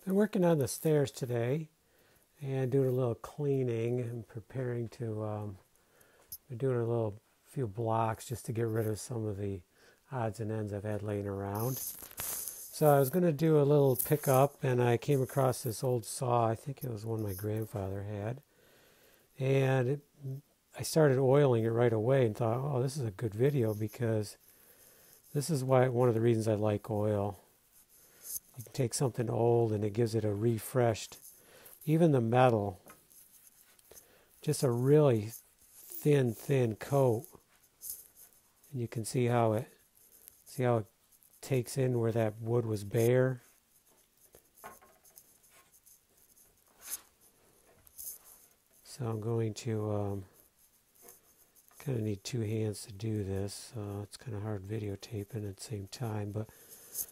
I'm working on the stairs today and doing a little cleaning and preparing to, I'm doing a little few blocks just to get rid of some of the odds and ends I've had laying around. So I was going to do a little pickup and I came across this old saw. I think it was one my grandfather had. And I started oiling it right away and thought, oh, this is a good video because this is one of the reasons I like oil. You can take something old and it gives it a refreshed, even the metal, just a really thin coat. And you can see how it takes in where that wood was bare. So I'm going to kind of need two hands to do this. It's kind of hard videotaping at the same time, but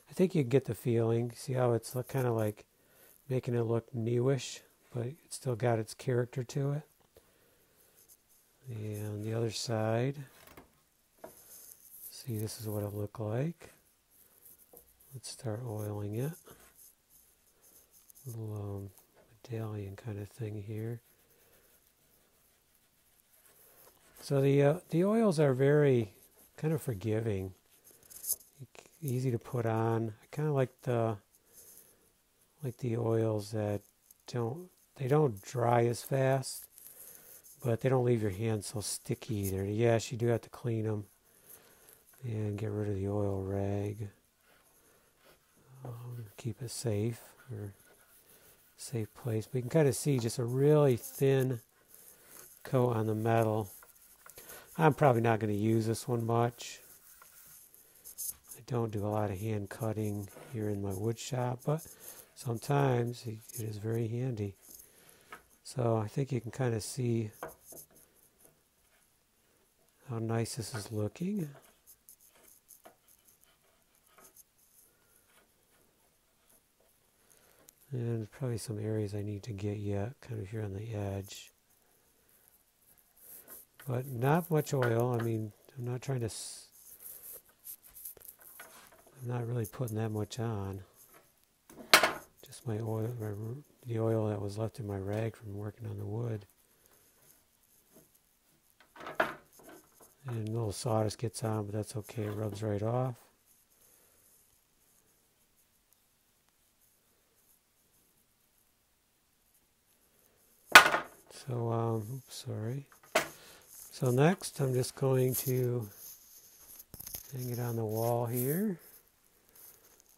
I think you get the feeling. See how it's kind of like making it look newish, but it's still got its character to it. And the other side, see, this is what it looked like. Let's start oiling it. Little medallion kind of thing here. So the oils are very kind of forgiving, easy to put on. I kind of like the oils that don't dry as fast, but they don't leave your hands so sticky either. Yes, you do have to clean them and get rid of the oil rag. Keep it safe, or safe place. But you can kind of see just a really thin coat on the metal. I'm probably not going to use this one much. I don't do a lot of hand cutting here in my wood shop, but sometimes it is very handy. So I think you can kind of see how nice this is looking. And there's probably some areas I need to get yet, kind of here on the edge. But not much oil. I mean, I'm not really putting that much on. Just my oil, the oil that was left in my rag from working on the wood. And a little sawdust gets on, but that's okay. It rubs right off. So, oops, sorry. So next, I'm just going to hang it on the wall here.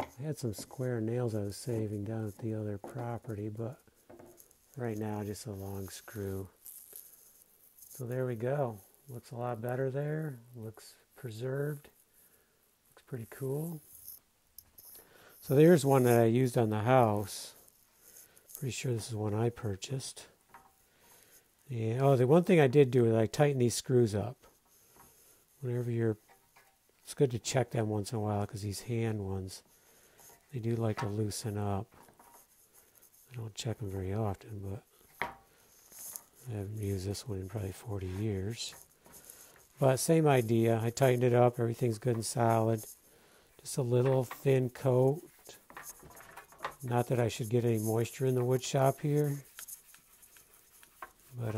I had some square nails I was saving down at the other property, but right now just a long screw. So there we go. Looks a lot better there. Looks preserved. Looks pretty cool. So there's one that I used on the house. Pretty sure this is one I purchased. And, oh, the one thing I did do is I tightened these screws up. It's good to check them once in a while because these hand ones, they do like to loosen up. I don't check them very often, but I haven't used this one in probably 40 years. But same idea. I tightened it up. Everything's good and solid. Just a little thin coat. Not that I should get any moisture in the wood shop here. But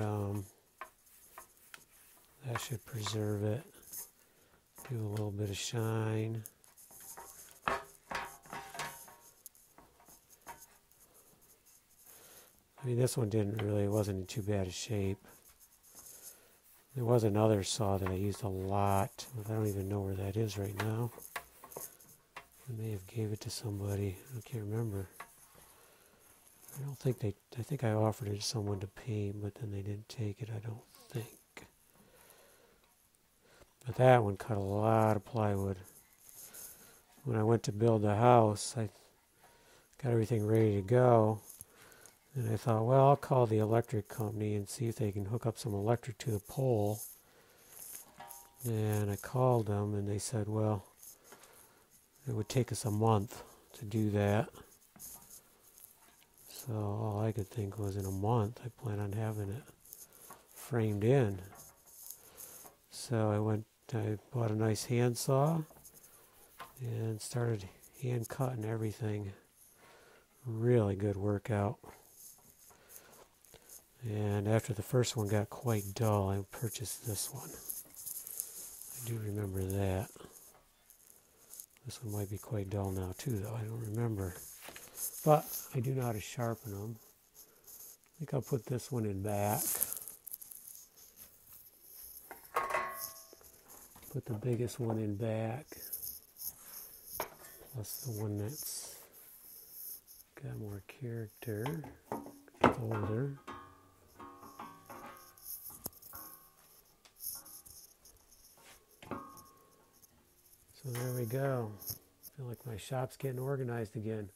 that should preserve it. Give it a little bit of shine. I mean, this one wasn't in too bad a shape. There was another saw that I used a lot, but I don't even know where that is right now. I may have gave it to somebody. I can't remember. I think I offered it to someone to paint, but then they didn't take it, I don't think. But that one cut a lot of plywood. When I went to build the house, I got everything ready to go. And I thought, well, I'll call the electric company and see if they can hook up some electric to the pole. And I called them and they said, well, it would take us a month to do that. So all I could think was in a month, I plan on having it framed in. So I bought a nice handsaw and started hand cutting everything really good workout. And after the first one got quite dull, I purchased this one. I do remember that. This one might be quite dull now too, though. I don't remember. But I do know how to sharpen them. I think I'll put this one in back. Put the biggest one in back. Plus the one that's got more character. Older. So there we go. I feel like my shop's getting organized again.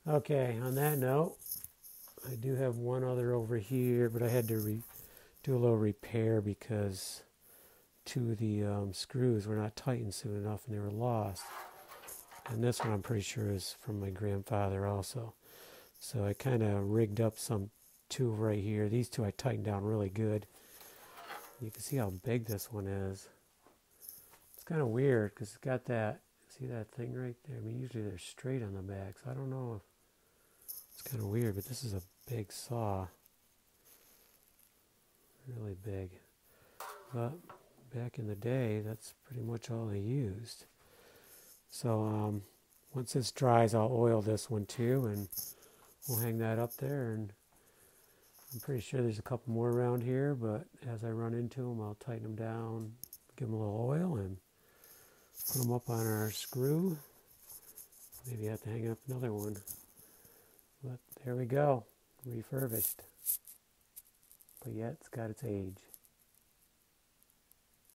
Okay, on that note, I do have one other over here, but I had to do a little repair because two of the screws were not tightened soon enough and they were lost. And this one I'm pretty sure is from my grandfather also. So I kind of rigged up two right here. These two I tightened down really good. You can see how big this one is. It's kind of weird because it's got that, see that thing right there? I mean, usually they're straight on the back, so I don't know if it's kind of weird, but this is a big saw. Really big. But back in the day, that's pretty much all they used. So once this dries, I'll oil this one too, and we'll hang that up there. And I'm pretty sure there's a couple more around here, but as I run into them, I'll tighten them down, give them a little oil, and put them up on our screw. Maybe have to hang up another one. But there we go, refurbished. But yet it's got its age.